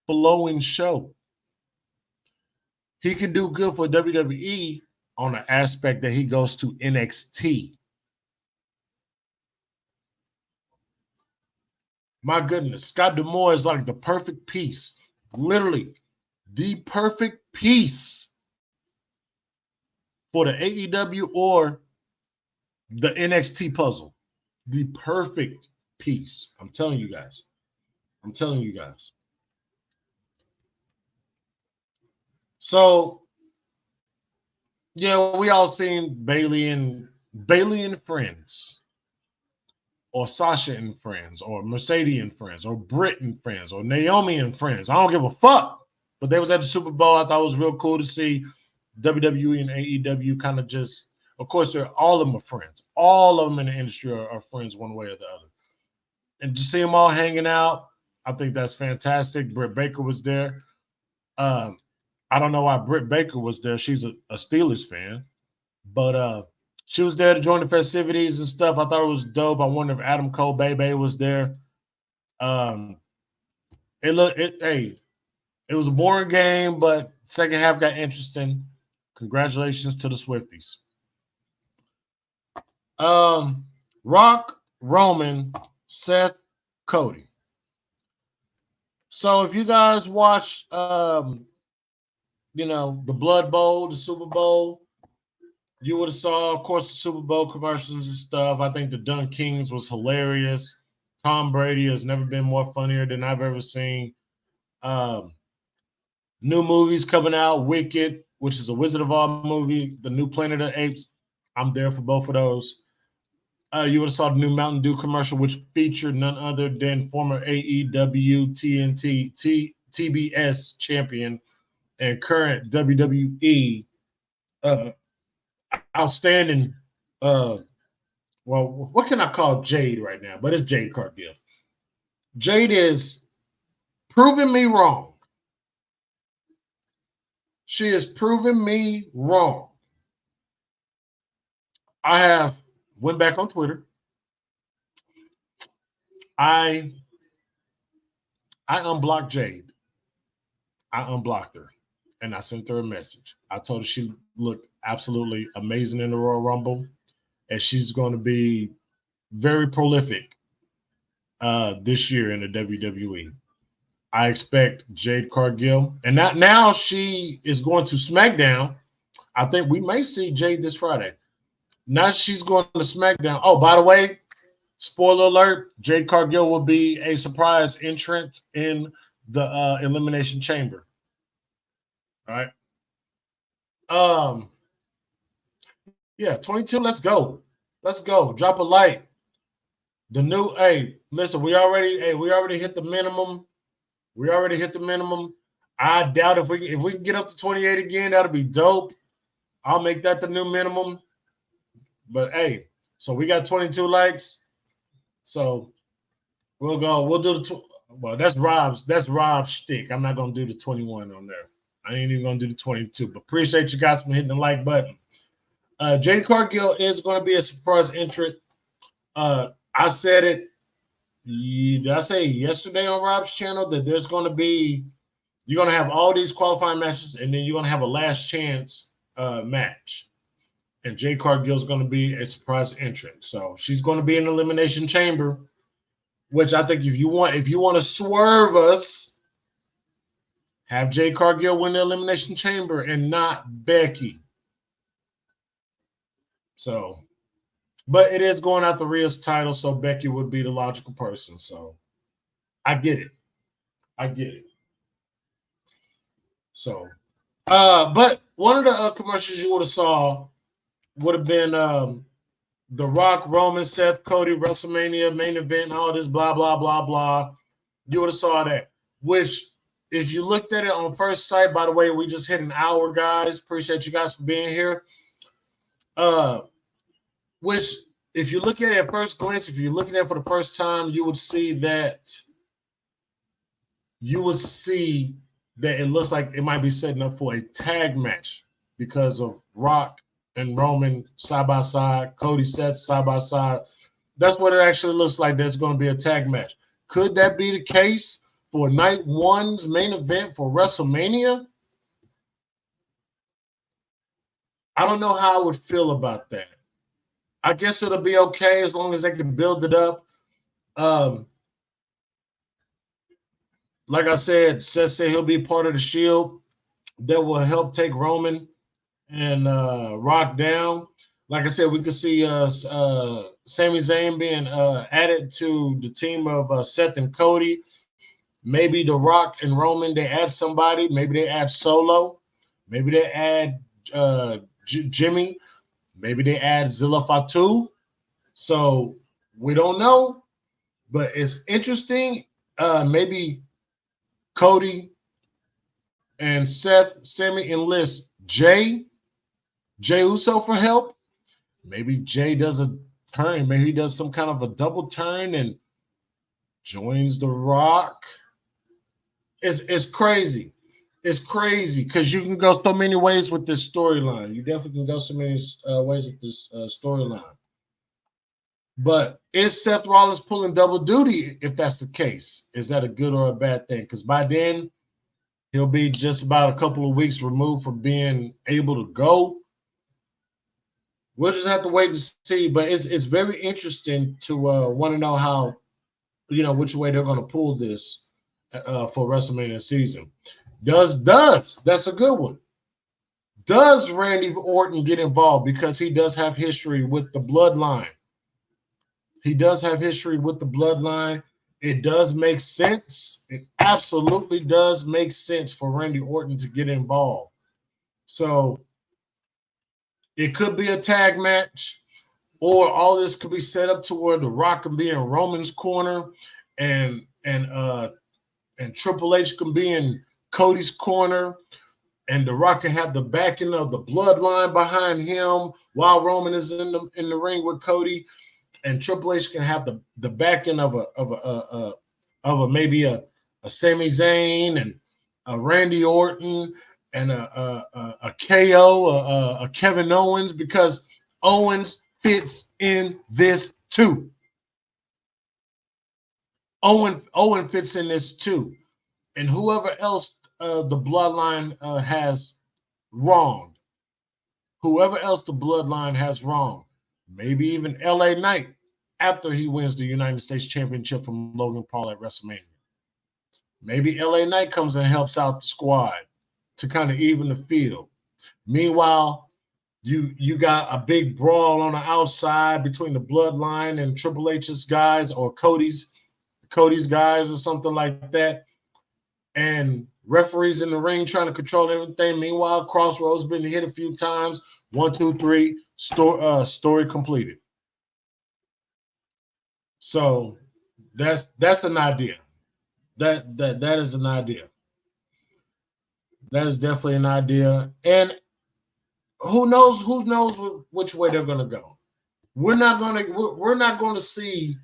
flowing show. He can do good for WWE on the aspect that he goes to NXT. My goodness, Scott D'Amore is like the perfect piece. Literally, the perfect piece for the AEW or the NXT puzzle. The perfect piece. I'm telling you guys. So, yeah, we all seen Bayley and Friends, or Sasha and Friends, or Mercedes and Friends, or Britt and Friends, or Naomi and Friends. I don't give a fuck. But they was at the Super Bowl. I thought it was real cool to see WWE and AEW kind of just, of course, all of them are friends. All of them in the industry are friends one way or the other. And to see them all hanging out, I think that's fantastic. Britt Baker was there. I don't know why Britt Baker was there. She's a Steelers fan. But she was there to join the festivities and stuff. I thought it was dope. I wonder if Adam Cole Bebe was there. It was a boring game, but second half got interesting. Congratulations to the Swifties. Rock, Roman, Seth, Cody. So if you guys watch, the Blood Bowl, the Super Bowl, you would have saw, of course, the Super Bowl commercials and stuff. I think the Dun Kings was hilarious. Tom Brady has never been more funnier than I've ever seen. New movies coming out, Wicked, which is a Wizard of Oz movie, the new Planet of the Apes. I'm there for both of those. You would have saw the new Mountain Dew commercial, which featured none other than former AEW TNT TBS champion and current WWE outstanding. Well, what can I call Jade right now? But it's Jade Cargill. Jade is proving me wrong. She is proving me wrong. I went back on Twitter. I unblocked Jade. I unblocked her, and I sent her a message. I told her she looked absolutely amazing in the Royal Rumble, and she's going to be very prolific this year in the WWE. I expect Jade Cargill, and now she is going to SmackDown. I think we may see Jade this Friday. Now she's going to SmackDown. Oh, by the way, spoiler alert, Jade Cargill will be a surprise entrant in the Elimination Chamber. All right. Yeah, 22, let's go. Let's go. Drop a like. The new, listen, we already hit the minimum. I doubt if we can get up to 28 again, that'll be dope. I'll make that the new minimum. But so we got 22 likes. So we'll do that's Rob's shtick. I'm not gonna do the 21 on there. I ain't even gonna do the 22, but appreciate you guys for hitting the like button. Jade Cargill is gonna be a surprise entrant. I said it. Did I say yesterday on Rob's channel that you're gonna have all these qualifying matches, and then you're gonna have a last chance match. And Jade Cargill is going to be a surprise entrant. So she's going to be in the Elimination Chamber, which I think if you want to swerve us, have Jade Cargill win the Elimination Chamber and not Becky. So, but it is going out the Rhea's title, so Becky would be the logical person. So I get it. So, but one of the commercials you would have saw would have been The Rock, Roman, Seth, Cody, WrestleMania, main event, all this blah, blah, blah, blah. You would have saw that. Which, if you looked at it on first sight, by the way, we just hit an hour, guys. Appreciate you guys for being here. Which, if you look at it at first glance, if you're looking at it for the first time, you would see that it looks like it might be setting up for a tag match because of Rock and Roman side by side, Cody Seth side by side. That's what it actually looks like. There's going to be a tag match. Could that be the case for night one's main event for WrestleMania? I don't know how I would feel about that. I guess it'll be okay as long as they can build it up. Like I said, Seth said he'll be part of the Shield that will help take Roman and Rock down. Like I said, we could see Sami Zayn being added to the team of Seth and Cody. Maybe The Rock and Roman, they add somebody. Maybe they add Solo. Maybe they add Jimmy. Maybe they add Zilla Fatu. So we don't know, but it's interesting. Maybe Cody and Seth, Sami enlist Jay Uso for help. Maybe Jay does a turn. Maybe he does some kind of a double turn and joins The Rock. It's crazy. It's crazy because you can go so many ways with this storyline. You definitely can go so many ways with this storyline. But is Seth Rollins pulling double duty if that's the case? Is that a good or a bad thing? Because by then, he'll be just about a couple of weeks removed from being able to go. We'll just have to wait and see. But it's very interesting to want to know how, which way they're going to pull this for WrestleMania season. Does that's a good one. Does Randy Orton get involved because he does have history with the bloodline? He does have history with the bloodline. It does make sense. It absolutely does make sense for Randy Orton to get involved. So it could be a tag match, or all this could be set up to where The Rock can be in Roman's corner, and Triple H can be in Cody's corner, and The Rock can have the backing of the bloodline behind him while Roman is in the ring with Cody, and Triple H can have the backing of maybe a Sami Zayn and a Randy Orton and a KO, a Kevin Owens, because Owens fits in this too. Owen fits in this too. And whoever else the bloodline has wronged, maybe even LA Knight after he wins the United States Championship from Logan Paul at WrestleMania. Maybe LA Knight comes and helps out the squad to kind of even the field. Meanwhile, you got a big brawl on the outside between the bloodline and Triple H's guys, or Cody's guys, or something like that. And referees in the ring trying to control everything. Meanwhile, Crossroads been hit a few times. 1, 2, 3. Story completed. So that's an idea. That is an idea. That is definitely an idea. And who knows which way they're gonna go. We're not gonna see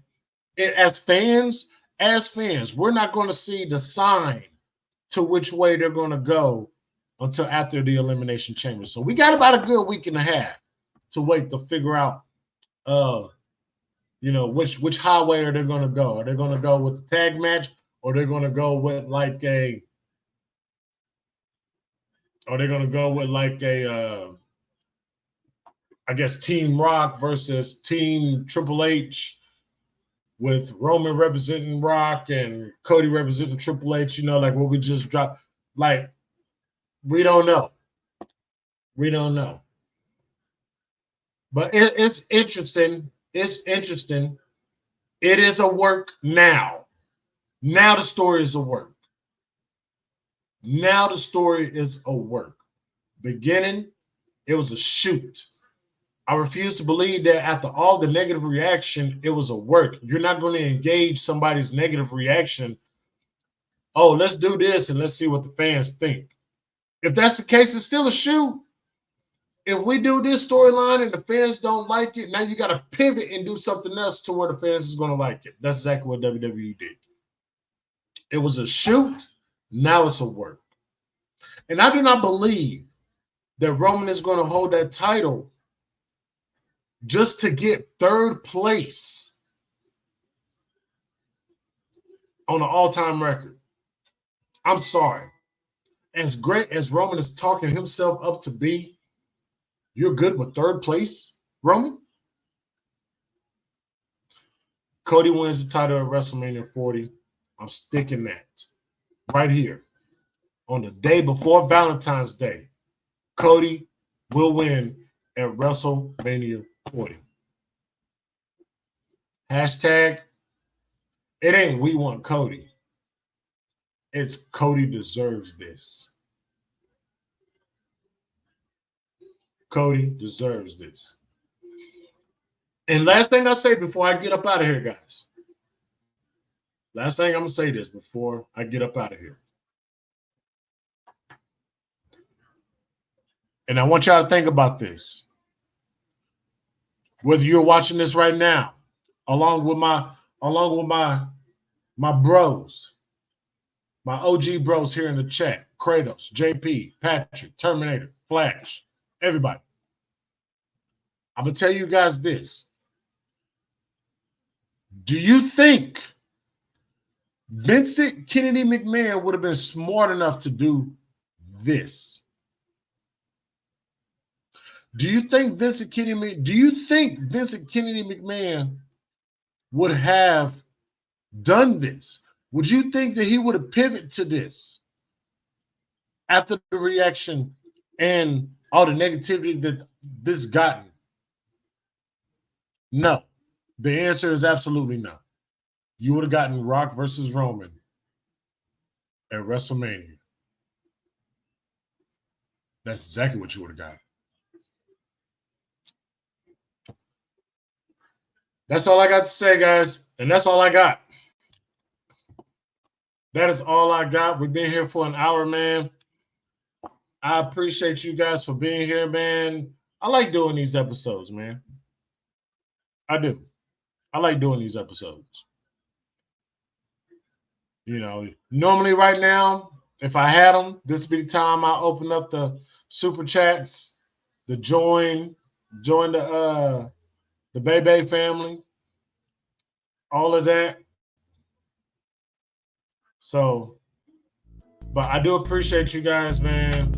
it as fans. We're not gonna see the sign to which way they're gonna go until after the Elimination Chamber. So we got about a good week and a half to wait to figure out which highway are they gonna go. Are they gonna go with the tag match, or they're gonna go with like a I guess Team Rock versus Team Triple H, with Roman representing Rock and Cody representing Triple H, like what we just dropped. Like, we don't know. But it's interesting. It's interesting. It is a work now. Now the story is a work. Beginning, it was a shoot. I refuse to believe that after all the negative reaction, it was a work. You're not going to engage somebody's negative reaction. Oh, let's do this and let's see what the fans think. If that's the case, it's still a shoot. If we do this storyline and the fans don't like it, now you got to pivot and do something else to where the fans is going to like it. That's exactly what WWE did. It was a shoot. Now it's a work. And I do not believe that Roman is going to hold that title just to get third place on the all-time record. I'm sorry. As great as Roman is talking himself up to be, you're good with third place, Roman? Cody wins the title at WrestleMania 40. I'm sticking that right here. On the day before Valentine's Day, Cody will win at WrestleMania 40. Hashtag, it ain't we want Cody. It's Cody deserves this. Cody deserves this. And last thing I'll say before I get up out of here, guys. Last thing I'm going to say this before I get up out of here. And I want y'all to think about this. Whether you're watching this right now, along with my bros, my OG bros here in the chat, Kratos, JP, Patrick, Terminator, Flash, everybody. I'm going to tell you guys this. Do you think Vincent Kennedy McMahon would have been smart enough to do this? Do you think Vincent Kennedy McMahon would have done this? Would you think that he would have pivoted to this after the reaction and all the negativity that this gotten? No. The answer is absolutely no. You would have gotten Rock versus Roman at WrestleMania. That's exactly what you would have got. That's all I got to say, guys. And that's all I got. That is all I got. We've been here for an hour, man. I appreciate you guys for being here, man. I like doing these episodes, man. I do. I like doing these episodes. You know, normally right now, if I had them, this would be the time I open up the super chats, the join the Bebe family, all of that. So, but I do appreciate you guys, man.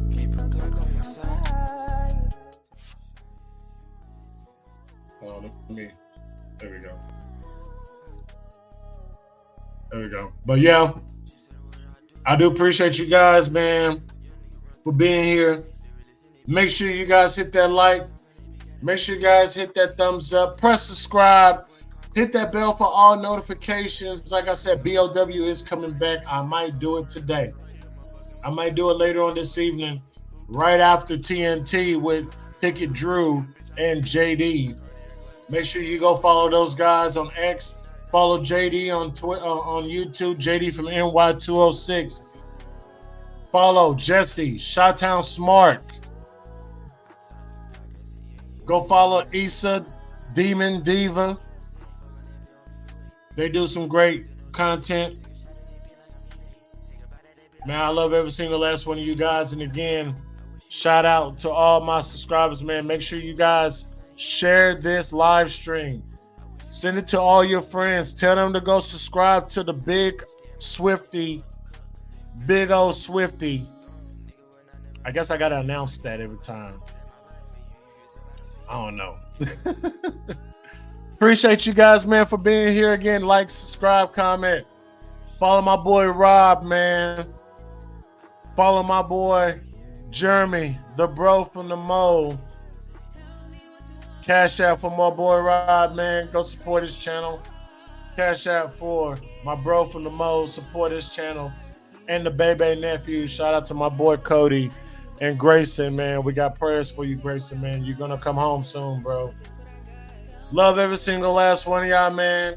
There we go. There we go. But yeah, I do appreciate you guys, man, for being here. Make sure you guys hit that like. Make sure you guys hit that thumbs up. Press subscribe. Hit that bell for all notifications. Like I said, BOW is coming back. I might do it today. I might do it later on this evening, right after TNT with Ticket Drew and JD. Make sure you go follow those guys on X. Follow JD on Twitter, on YouTube. JD from NY206. Follow Jesse, Chi-Town Smart. Go follow Issa, Demon Diva. They do some great content. Man, I love every single last one of you guys. And again, shout out to all my subscribers, man. Make sure you guys share this live stream. Send it to all your friends. Tell them to go subscribe to the Big O Swifty. I guess I got to announce that every time. I don't know. Appreciate you guys, man, for being here again. Like, subscribe, comment. Follow my boy Rob, man. Follow my boy Jeremy, the bro from the Mo. Cash out for my boy Rob, man. Go support his channel. Cash out for my bro from the Mo. Support his channel. And the Bebe nephew. Shout out to my boy Cody and Grayson, man. We got prayers for you, Grayson, man. You're going to come home soon, bro. Love every single last one of y'all, man.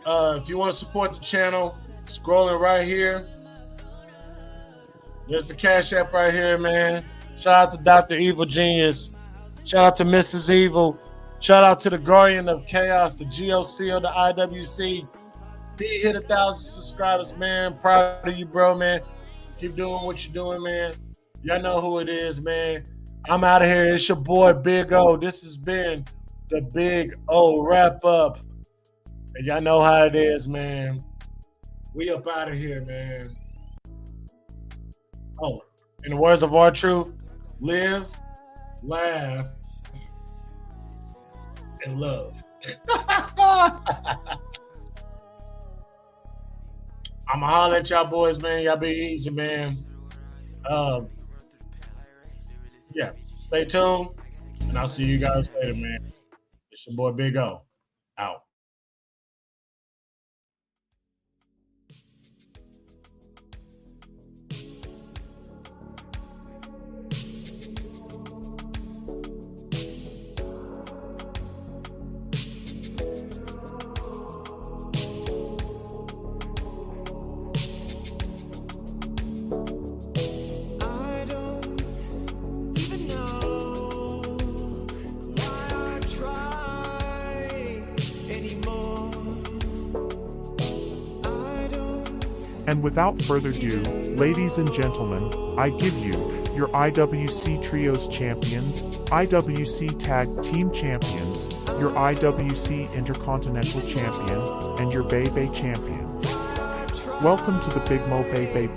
If you want to support the channel, scrolling right here. There's the Cash App right here, man. Shout out to Dr. Evil Genius. Shout out to Mrs. Evil. Shout out to the Guardian of Chaos, the GOC or the IWC. He hit 1,000 subscribers, man. Proud of you, bro, man. Keep doing what you're doing, man. Y'all know who it is, man. I'm out of here. It's your boy Big O. This has been the Big O wrap up. And y'all know how it is, man. We up out of here, man. Oh, in the words of our truth, live, laugh, and love. I'ma holler at y'all boys, man. Y'all be easy, man. Yeah, stay tuned, and I'll see you guys later, man. It's your boy Big O. Out. And without further ado, ladies and gentlemen, I give you your IWC Trios Champions, IWC Tag Team Champions, your IWC Intercontinental Champion, and your Bay Champion. Welcome to the Big Mo Bay